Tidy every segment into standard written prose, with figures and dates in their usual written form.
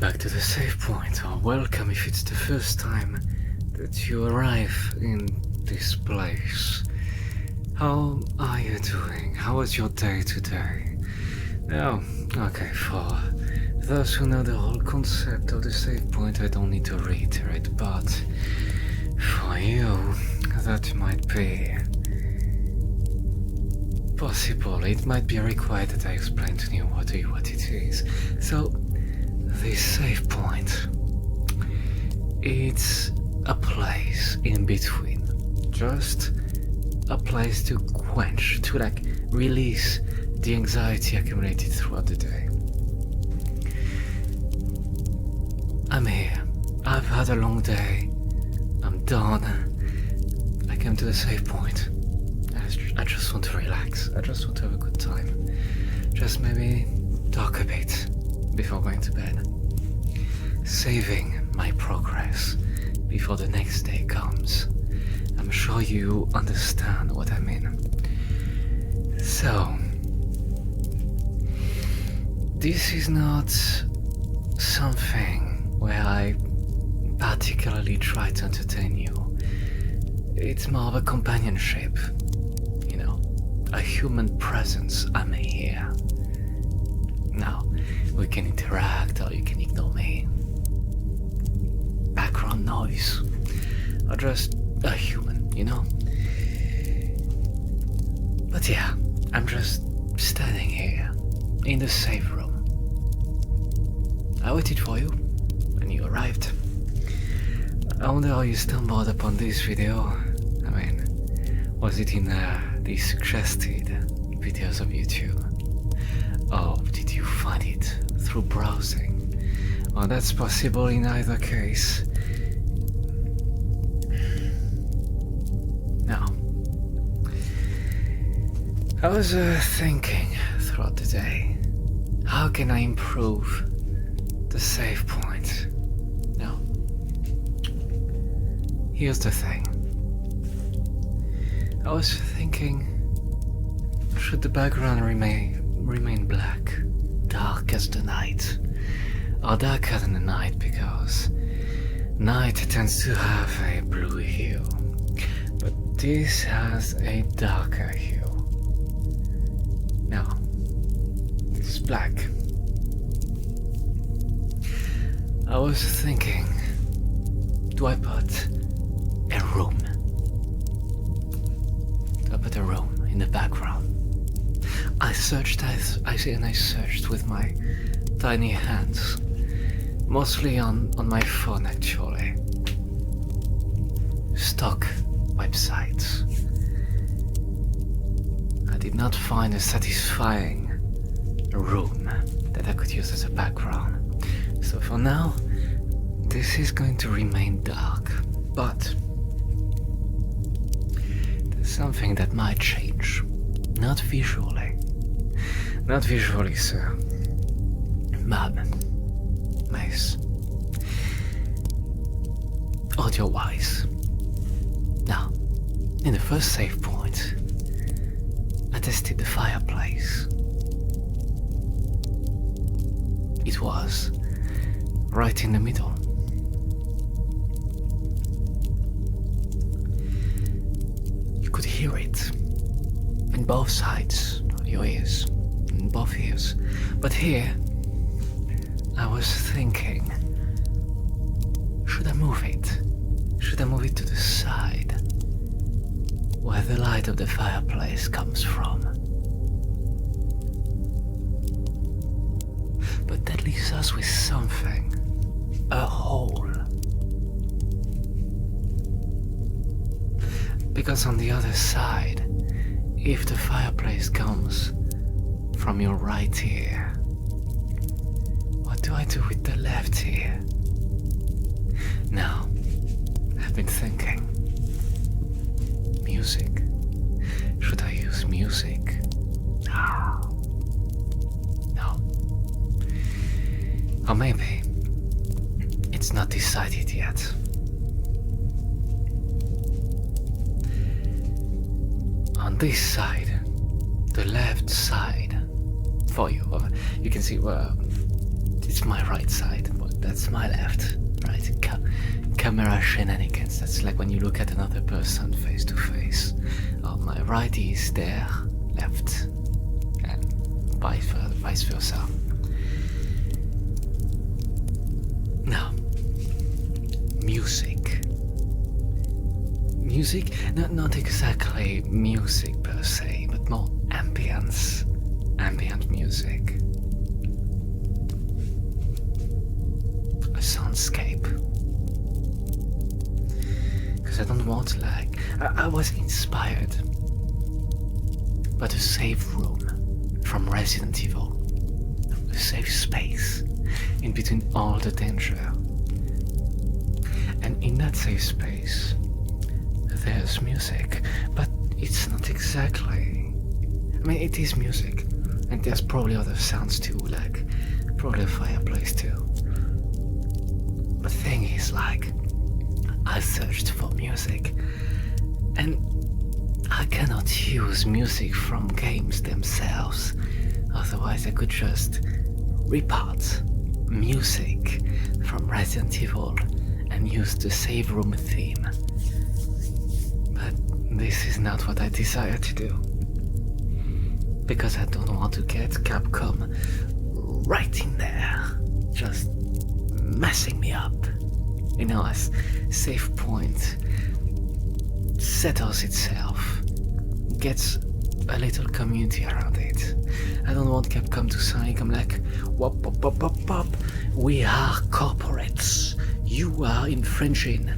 back to the save point, or welcome if it's the first time that you arrive in this place. How are you doing? How was your day today? Oh, okay, for those who know the whole concept of the save point, I don't need to reiterate, but for you, that might be possible. It might be required that I explain to you what it is. So, this save point, it's a place in between, just a place to quench, to release the anxiety accumulated throughout the day. I'm here. I've had a long day. I'm done. I came to the save point. I just want to relax. I just want to have a good time. Just maybe talk a bit before going to bed. Saving my progress before the next day comes. I'm sure you understand what I mean. So, this is not something where I particularly try to entertain you. It's more of a companionship. You know, a human presence. I'm here. Now, we can interact or you can ignore me. Background noise. Or just a human, you know? But yeah, I'm just standing here in the save room. I waited for you and you arrived. I wonder how you stumbled upon this video. I mean, was it in the suggested videos of YouTube? Or did you find it through browsing? Well, that's possible in either case. Now, I was thinking throughout the day, how can I improve the save point? Now, here's the thing. I was thinking, should the background remain black, dark as the night, or darker than the night, because night tends to have a blue hue, but this has a darker hue. Now, this is black. I was thinking, do I put a room? Do I put a room in the background? I searched with my tiny hands, mostly on my phone actually. Stock websites. I did not find a satisfying room that I could use as a background. So for now, this is going to remain dark, but there's something that might change. Not visually. Not visually, sir. But, nice. Audio-wise. Now, in the first save point, I tested the fireplace. It was right in the middle. You could hear it in both sides of your ears, in both ears. But here, I was thinking, should I move it? Should I move it to the side, where the light of the fireplace comes from? But that leaves us with something, a hole. Because on the other side, if the fireplace comes from your right ear, what do I do with the left ear? Now, I've been thinking, music. Should I use music? No. Or maybe it's not decided yet. On this side, the left side, for you, you can see where it's my right side, but that's my left, right? Camera shenanigans. That's like when you look at another person face to face. Oh, my right is their left, and vice versa. Now, music. Music, not exactly music per se, but more ambient music. A soundscape. Because I don't want I was inspired by the safe room from Resident Evil. A safe space in between all the danger. And in that safe space, there's music, but it's not exactly. I mean, it is music, and there's probably other sounds too, like probably a fireplace too. But the thing is, I searched for music, and I cannot use music from games themselves. Otherwise, I could just rip out music from Resident Evil and use the save room theme. This is not what I desire to do. Because I don't want to get Capcom right in there, just messing me up. You know, as SAVEPOINT settles itself, gets a little community around it. I don't want Capcom to suddenly come like, wop, we are corporates. You are infringing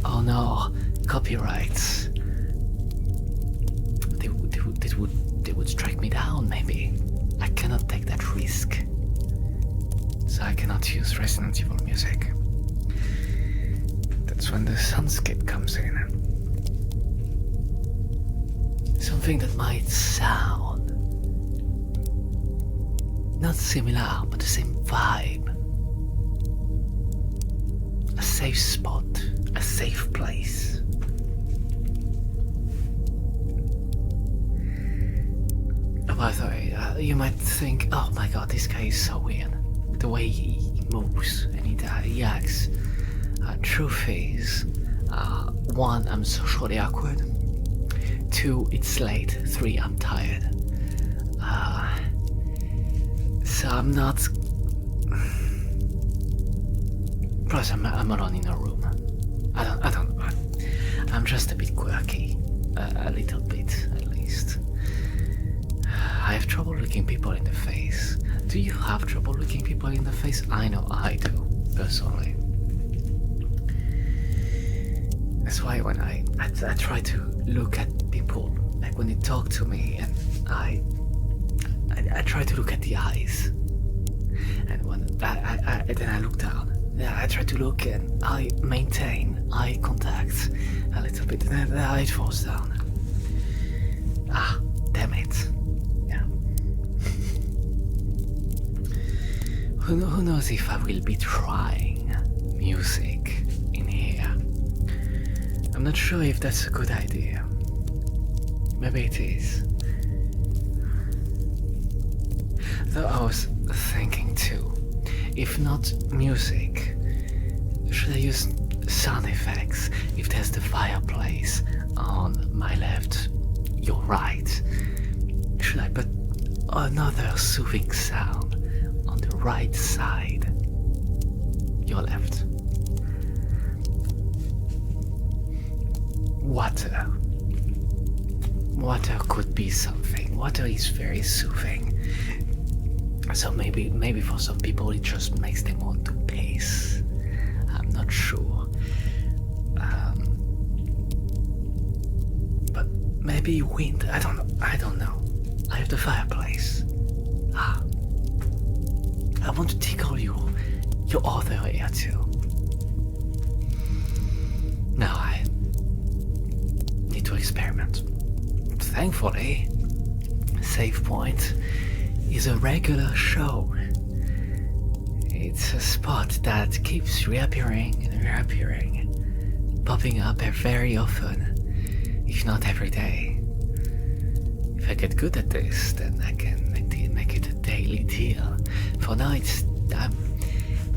on our copyrights. They would strike me down, maybe. I cannot take that risk. So I cannot use Resident Evil music. That's when the soundscape comes in. Something that might sound not similar, but the same vibe. A safe spot, a safe place. By the way, you might think, oh my god, this guy is so weird. The way he moves and he acts. Truth is, 1, I'm socially awkward. 2, it's late. 3, I'm tired. So I'm not. Plus, I'm alone in a room. I don't. I'm just a bit quirky, a little bit at least. I have trouble looking people in the face. Do you have trouble looking people in the face? I know I do, personally. That's why when I try to look at people, like when they talk to me, and I try to look at the eyes. And when then I look down. I try to look and I maintain eye contact a little bit, and then it falls down. Damn it. Who knows if I will be trying music in here. I'm not sure if that's a good idea. Maybe it is. Though I was thinking too, if not music, should I use sound effects? If there's the fireplace on my left, your right, should I put another soothing sound on the right side, your left? Water could be something. Water is very soothing. So maybe for some people it just makes them want to piss. I'm not sure. But maybe wind. I don't know. I have the fireplace. I want to tickle your other ear too. Now I need to experiment. Thankfully, SAVEPOINT is a regular show. It's a spot that keeps reappearing and reappearing, popping up very often, if not every day. If I get good at this, then I can make it a daily deal. For now,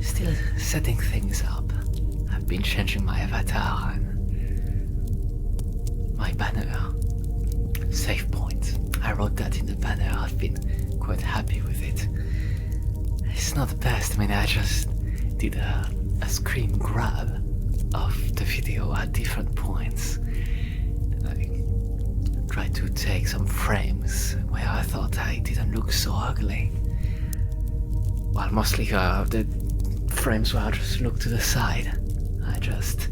Still setting things up. I've been changing my avatar and my banner. Save point. I wrote that in the banner. I've been quite happy with it. It's not the best. I mean, I just did a screen grab of the video at different points. I tried to take some frames where I thought I didn't look so ugly. Well, mostly the frames where I just look to the side. I just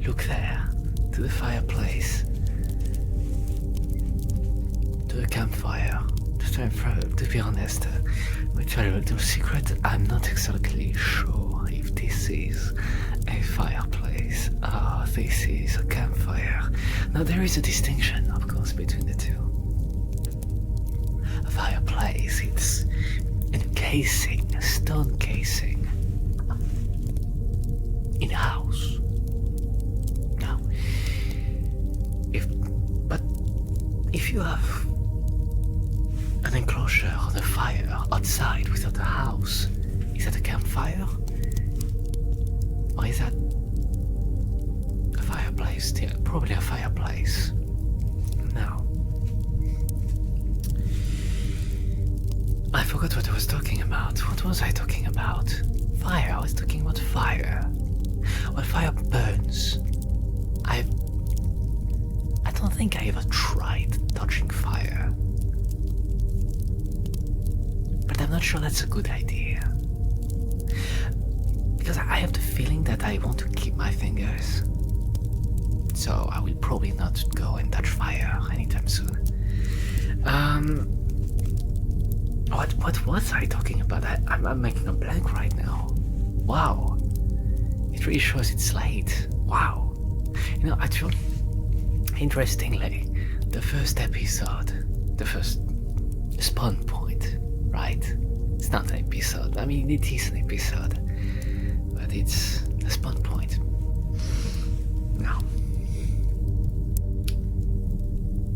look there, to the fireplace, to the campfire. To be honest, we tell you a little secret. I'm not exactly sure if this is a fireplace or this is a campfire. Now there is a distinction, of course, between the two. A fireplace, it's an casing, a stone casing, in a house. Now, if you have an enclosure or a fire outside without a house, is that a campfire? Or is that a fireplace? Yeah, probably a fireplace. Now, I forgot what I was talking about. What was I talking about? Fire. I was talking about fire. Well, fire burns. I don't think I ever tried touching fire. But I'm not sure that's a good idea. Because I have the feeling that I want to keep my fingers. So I will probably not go and touch fire anytime soon. What was I talking about? I'm making a blank right now. Wow. It really shows it's late. Wow. You know, actually, interestingly, the first episode, the first spawn point, right? It's not an episode. I mean, it is an episode, but it's a spawn point. Now,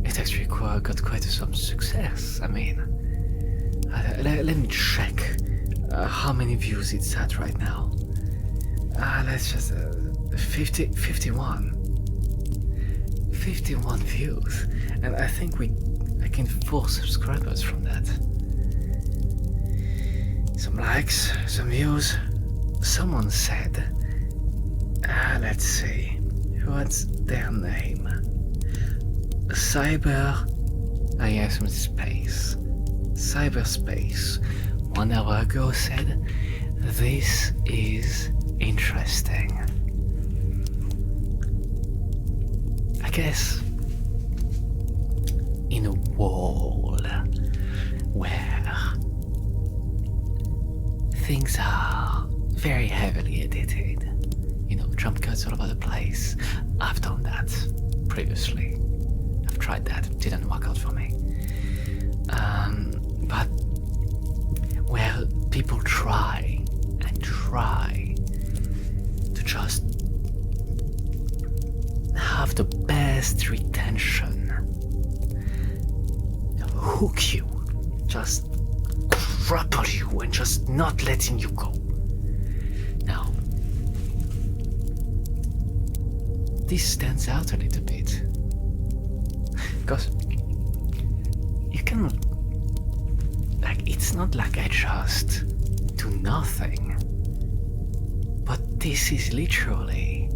it actually got quite some success. I mean, let me check how many views it's at right now. Let's just 51 views, and I think I gained 4 subscribers from that. Some likes, some views. Someone said, let's see, what's their name? Yes, space. Cyberspace 1 hour ago said, this is interesting. I guess in a world where things are very heavily edited, you know, jump cuts all over the place. I've done that previously. I've tried that, didn't work out for me. But where people try to just have the best retention, hook you, just grapple you and just not letting you go. Now, this stands out a little bit because you can, like, it's not like I just do nothing, but this is literally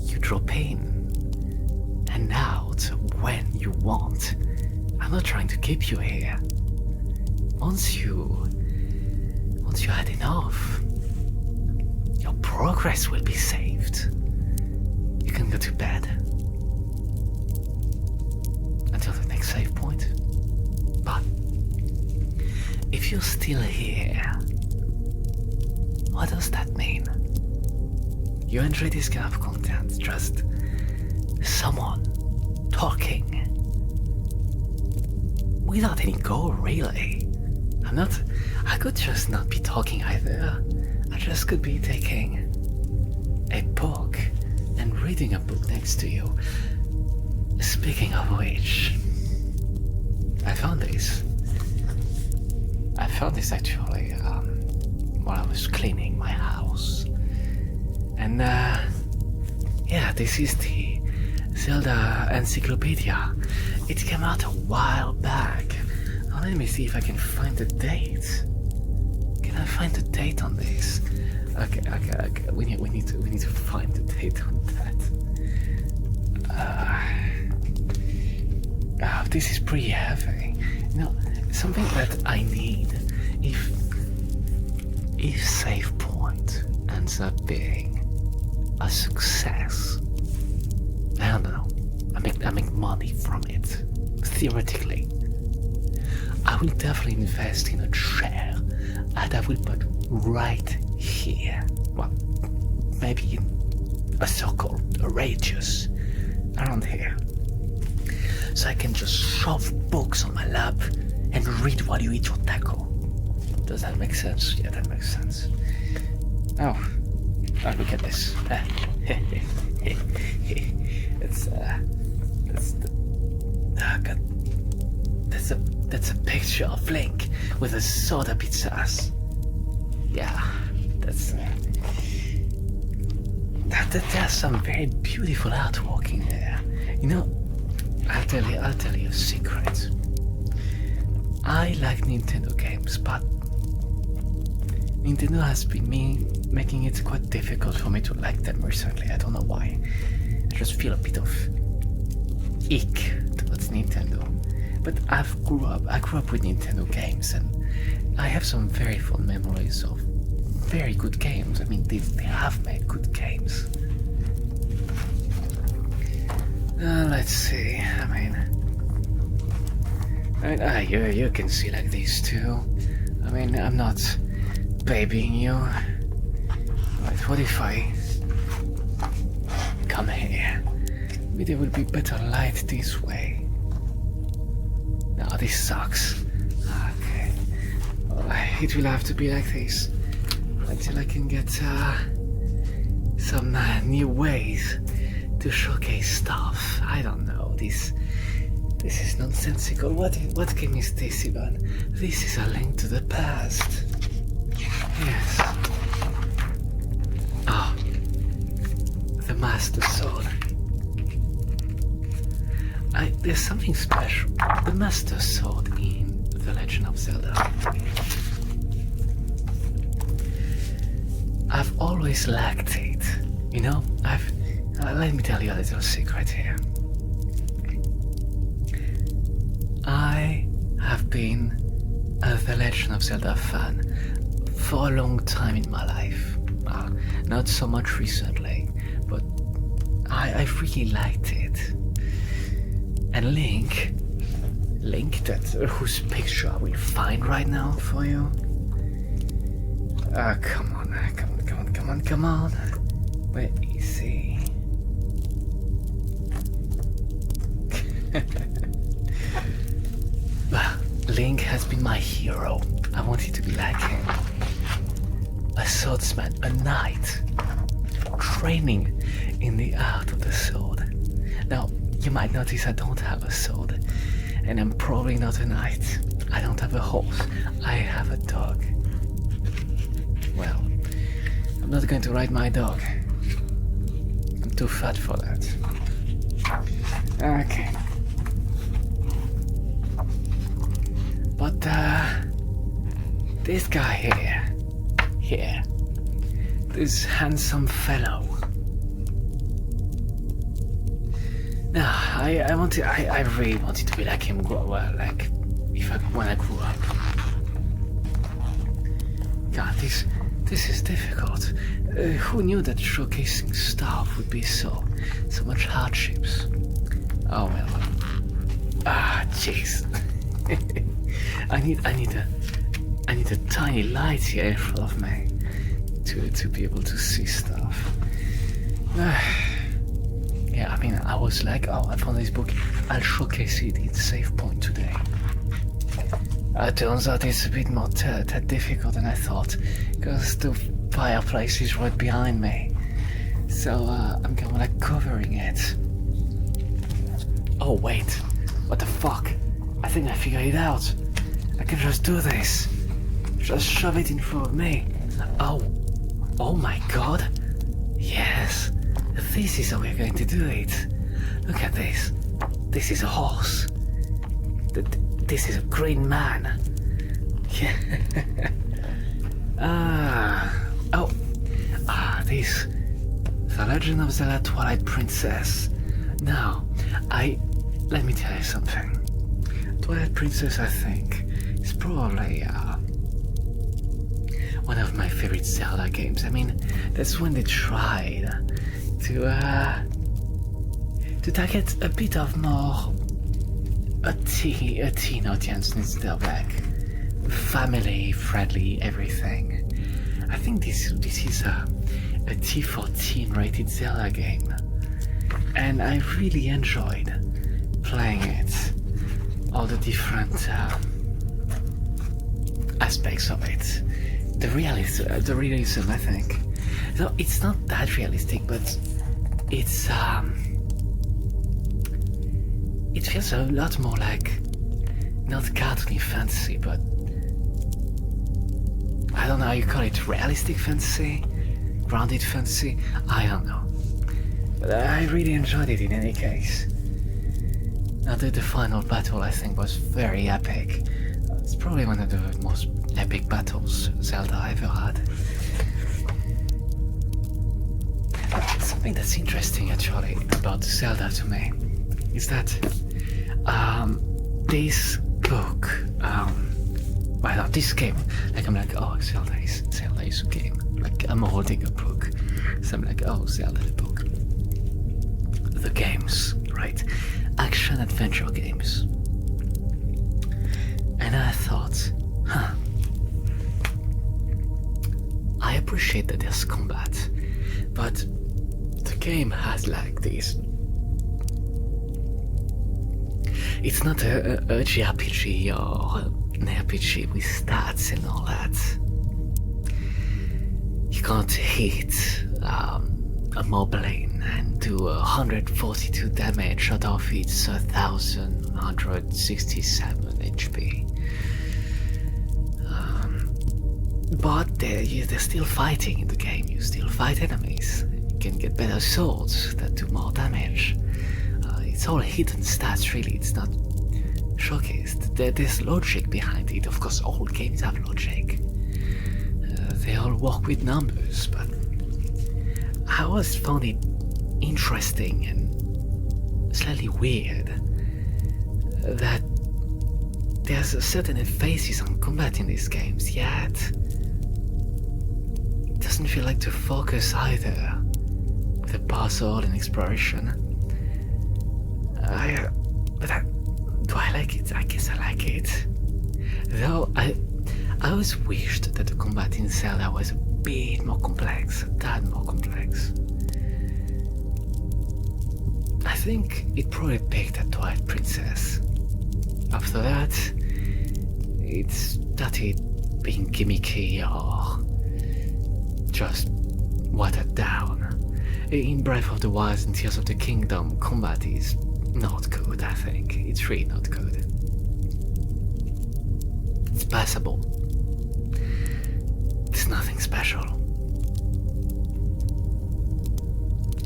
you drop in and out when you want. I'm not trying to keep you here. Once you had enough, your progress will be saved. You can go to bed until the next save point. But if you're still here, what does that mean? You enjoy this kind of content, just someone talking without any goal, really. I could just not be talking either. I just could be taking a book and reading a book next to you. Speaking of which, I found this actually while I was cleaning my house. And yeah, this is the Zelda Encyclopedia. It came out a while back. Now let me see if I can find the date. Can I find the date on this? Okay. We need to find the date on that. This is pretty heavy. You know, something that I need if SAVEPOINT ends up being a success. I don't know. I make money from it. Theoretically, I will definitely invest in a chair, and I will put right here. Well, maybe in a circle, a radius around here, so I can just shove books on my lap and read while you eat your taco. Does that make sense? Yeah, that makes sense. Oh, look at this. That's a picture of Link with a soda pizzas. Yeah, that's there's some very beautiful artwork in there. You know, I'll tell you a secret. I like Nintendo games, but Nintendo has been making it quite difficult for me to like them recently. I don't know why. I just feel a bit of ick towards Nintendo. But I grew up with Nintendo games, and I have some very fond memories of very good games. I mean, they have made good games. Let's see. I mean, you can see like these too. I mean, I'm not babying you. Right, what if I come here? Maybe there will be better light this way. No, this sucks. Okay. Well, it will have to be like this until I can get some new ways to showcase stuff. I don't know. This is nonsensical. What game is this even? This is A Link to the Past. Yes. Oh, the Master Sword. There's something special. The Master Sword in The Legend of Zelda. I've always lacked it. You know, let me tell you a little secret here. I have been a The Legend of Zelda fan for a long time in my life. Not so much recently, but I really liked it. And Link, whose picture I will find right now for you. Come on. Where is he? Link has been my hero. I wanted to be like him. A swordsman, a knight, training in the art of the sword. Now, you might notice I don't have a sword, and I'm probably not a knight. I don't have a horse. I have a dog. Well, I'm not going to ride my dog. I'm too fat for that. Okay. But, this guy here, this handsome fellow. Now, I really wanted to be like him, when I grew up. God, this is difficult. Who knew that showcasing stuff would be so much hardships? Oh well. Jeez. I need a tiny light here in front of me to be able to see stuff. Yeah, I mean, I was like, oh, I found this book. I'll showcase it in SAVEPOINT today. Turns out it's a bit more difficult than I thought, because the fireplace is right behind me. So I'm kind of like covering it. Oh wait, what the fuck? I think I figured it out. I can just do this. Just shove it in front of me. Oh my god. Yes, this is how we're going to do it. Look at this. This is a horse. This is a green man. Yeah. This. The Legend of Zelda Twilight Princess. Now, let me tell you something. Twilight Princess, I think, is probably one of my favorite Zelda games. I mean, that's when they tried to target a bit of more a teen audience instead of like family friendly everything. I think this is a T14 rated Zelda game, and I really enjoyed playing it. All the different aspects of it. The realism, I think. So it's not that realistic, but it's it feels a lot more like not cartoony fantasy, but I don't know how you call it, realistic fantasy, grounded fantasy. I don't know, but I really enjoyed it in any case. Now the final battle, I think, was very epic. It's probably one of the most epic battles Zelda ever had. Something that's interesting actually about Zelda to me is that this book, this game, like I'm like, oh, Zelda is a game. Like I'm holding a book, so I'm like, oh, Zelda the book. The games, right? Action adventure games. And I thought, I appreciate that there's combat, but the game has like this. It's not a JRPG or an RPG with stats and all that. You can't hit a moblin and do 142 damage out of its 1167 HP. But they're still fighting in the game. You still fight enemies. You can get better swords that do more damage. It's all hidden stats, really. It's not showcased. There's logic behind it. Of course, all games have logic. They all work with numbers, but I always found it interesting and slightly weird that there's a certain emphasis on combat in these games, yet it doesn't feel like to focus either with a puzzle and exploration. Do I like it? I guess I like it. Though I always wished that the combat in Zelda was a bit more complex, a tad more complex. I think it probably peaked at Twilight Princess. After that, it started being gimmicky or just watered down. In Breath of the Wild and Tears of the Kingdom, combat is not good, I think. It's really not good. It's passable. It's nothing special.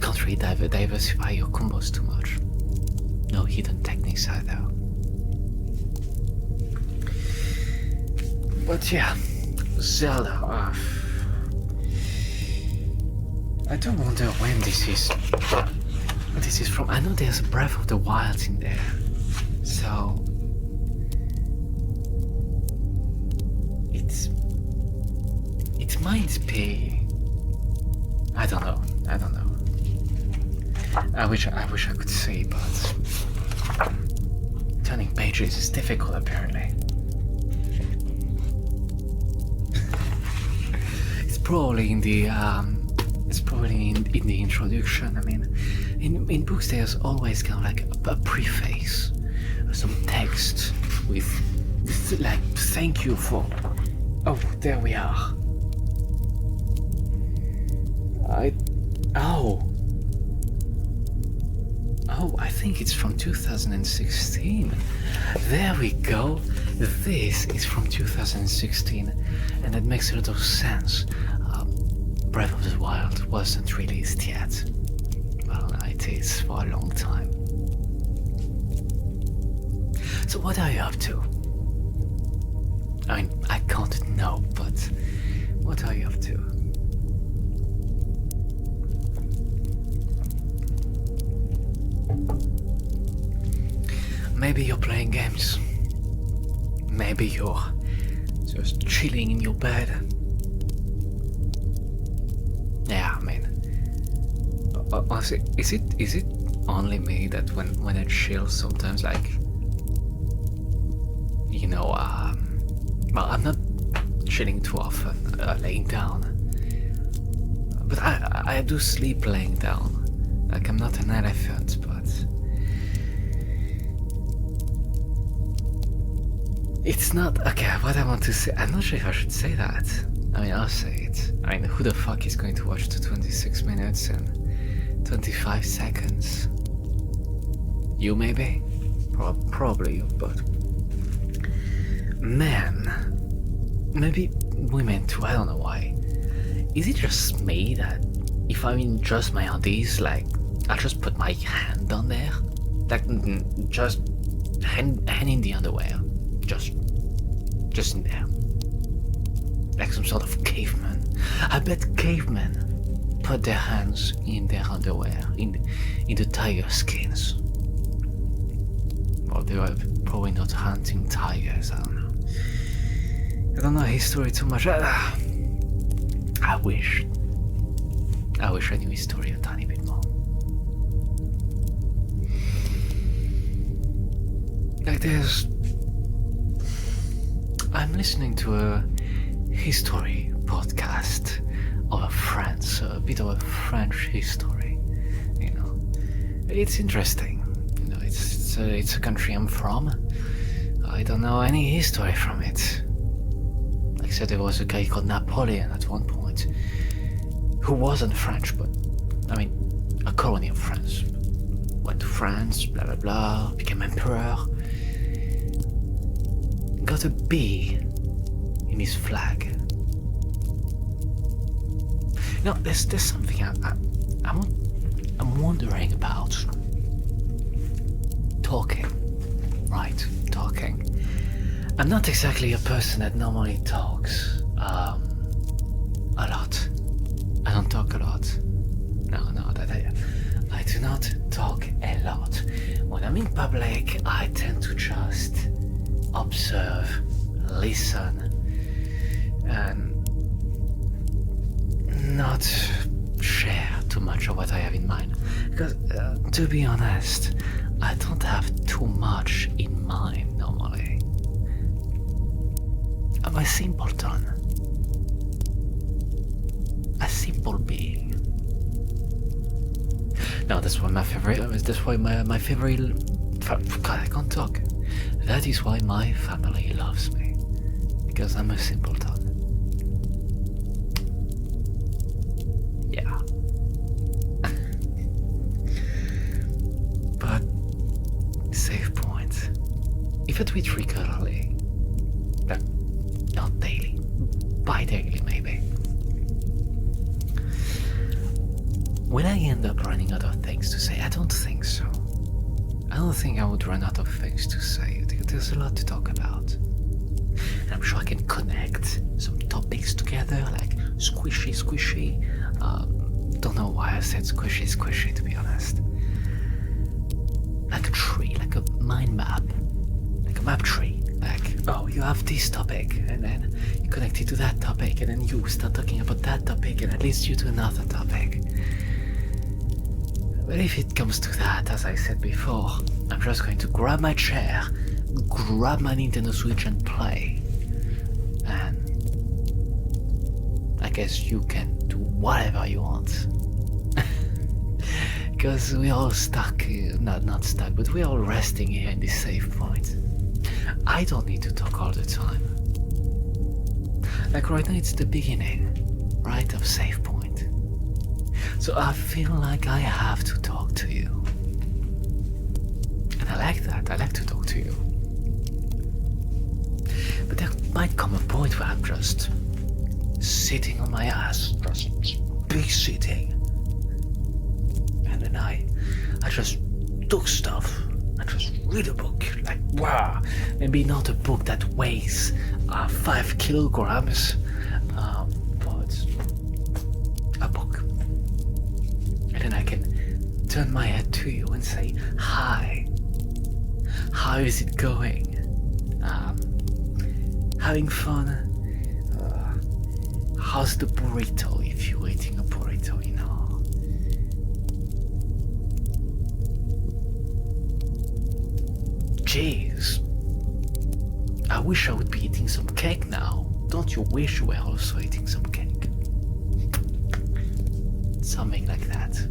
Can't really diversify your combos too much. No hidden techniques either. But yeah, Zelda. I do wonder when this is from. I know there's Breath of the Wild in there, so it might be. I don't know. I wish I could say, but turning pages is difficult apparently. It's probably in the in the introduction. I mean, in books there's always kind of like a preface, some text with like thank you for. Oh, there we are. Oh Oh, I think it's from 2016. There we go. This is from 2016, and that makes a lot of sense. Breath of the Wild wasn't released yet. Well, it is for a long time. So what are you up to? I mean, I can't know, but what are you up to? Maybe you're playing games. Maybe you're just chilling in your bed. Yeah, I mean, honestly, is it only me that when I chill sometimes, like, you know, well, I'm not chilling too often, laying down, but I do sleep laying down. Like, I'm not an elephant, but it's not okay. What I want to say, I'm not sure if I should say that. I mean, I'll say it. I mean, who the fuck is going to watch the 26 minutes and 25 seconds? You maybe? Probably you, but man, maybe women too, I don't know why. Is it just me that if I'm in just my undies, like, I'll just put my hand on there? Like, just hand in the underwear. Just in there. Like some sort of caveman. I bet cavemen put their hands in their underwear, in the tiger skins. Well, they were probably not hunting tigers, I don't know. I don't know history too much. I wish I knew history a tiny bit more. Like I'm listening to a history podcast of France, a bit of a French history, you know. It's interesting, you know, it's a country I'm from. I don't know any history from it. Like I said, there was a guy called Napoleon at one point, who wasn't French, but, I mean, a colony of France. Went to France, blah blah blah, became emperor. Got a B in his flag. Now, there's something I'm wondering about. Talking, right? Talking. I'm not exactly a person that normally talks a lot. I don't talk a lot. No, I do not talk a lot. When I'm in public, I tend to just observe, listen, and not share too much of what I have in mind. Because, to be honest, I don't have too much in mind normally. I'm a simpleton. A simple being. No, that's why my favorite. That's why my favorite. God, I can't talk. That is why my family loves me. Because I'm a simpleton. Yeah. But save point. If I tweet regularly, not daily, bi-daily maybe, will I end up running out of things to say? I don't think so. I don't think I would run out of things to say. There's a lot to talk about. And I'm sure I can connect some topics together, like squishy. Don't know why I said squishy, to be honest. Like a tree, like a mind map. Like a map tree. Like, oh, you have this topic, and then you connect it to that topic, and then you start talking about that topic, and it leads you to another topic. But if it comes to that, as I said before, I'm just going to grab my chair, grab my Nintendo Switch and play. And I guess you can do whatever you want. Because we're all stuck, not stuck, but we're all resting here in this save point. I don't need to talk all the time. Like right now it's the beginning, right, of save point. So I feel like I have to talk to you. I like that. I like to talk to you. But there might come a point where I'm just sitting on my ass, just big sitting. And then I just do stuff. I just read a book. Like, wow. Maybe not a book that weighs 5 kilograms. But a book. And then I can turn my head to you and say, hi. How is it going? Having fun? How's the burrito if you're eating a burrito, you know? Jeez. I wish I would be eating some cake now. Don't you wish you were also eating some cake? Something like that.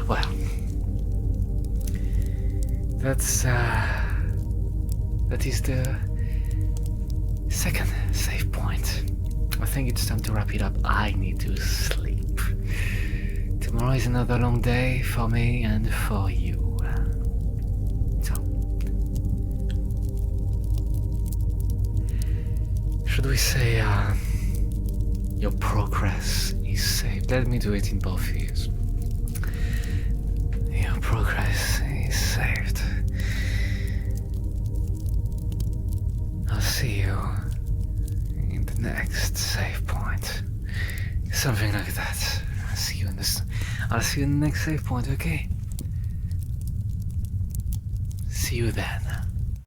Well. That is the second save point. I think it's time to wrap it up. I need to sleep. Tomorrow is another long day for me and for you. So, should we say your progress is saved? Let me do it in both ears. Your progress is saved. I'll see you in the next save point. Something like that. I'll see you in the next save point, okay? See you then.